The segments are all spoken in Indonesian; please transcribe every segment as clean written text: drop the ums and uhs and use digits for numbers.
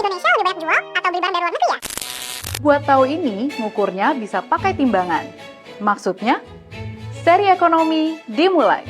Indonesia lebih banyak jual atau beli barang dari luar negeri ya? Buat tahu ini, ngukurnya bisa pakai timbangan. Maksudnya, seri ekonomi dimulai.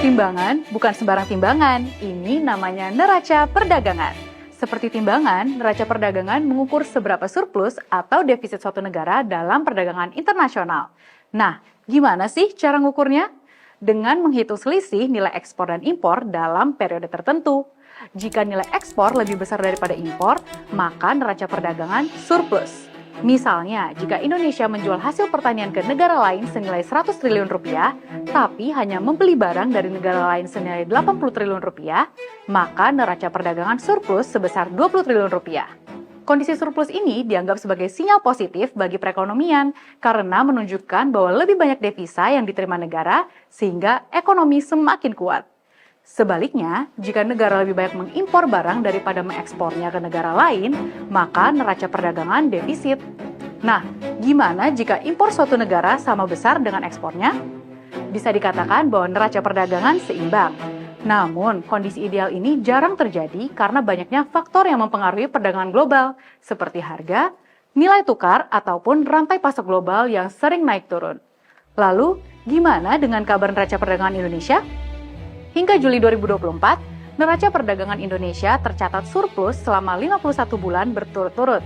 Timbangan bukan sembarang timbangan, ini namanya neraca perdagangan. Seperti timbangan, neraca perdagangan mengukur seberapa surplus atau defisit suatu negara dalam perdagangan internasional. Nah, gimana sih cara ngukurnya? Dengan menghitung selisih nilai ekspor dan impor dalam periode tertentu. Jika nilai ekspor lebih besar daripada impor, maka neraca perdagangan surplus. Misalnya, jika Indonesia menjual hasil pertanian ke negara lain senilai 100 triliun rupiah, tapi hanya membeli barang dari negara lain senilai 80 triliun rupiah, maka neraca perdagangan surplus sebesar 20 triliun rupiah. Kondisi surplus ini dianggap sebagai sinyal positif bagi perekonomian karena menunjukkan bahwa lebih banyak devisa yang diterima negara sehingga ekonomi semakin kuat. Sebaliknya, jika negara lebih banyak mengimpor barang daripada mengekspornya ke negara lain, maka neraca perdagangan defisit. Nah, gimana jika impor suatu negara sama besar dengan ekspornya? Bisa dikatakan bahwa neraca perdagangan seimbang. Namun, kondisi ideal ini jarang terjadi karena banyaknya faktor yang mempengaruhi perdagangan global, seperti harga, nilai tukar, ataupun rantai pasok global yang sering naik turun. Lalu, gimana dengan kabar neraca perdagangan Indonesia? Hingga Juli 2024, neraca perdagangan Indonesia tercatat surplus selama 51 bulan berturut-turut.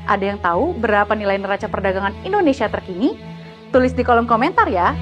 Ada yang tahu berapa nilai neraca perdagangan Indonesia terkini? Tulis di kolom komentar ya!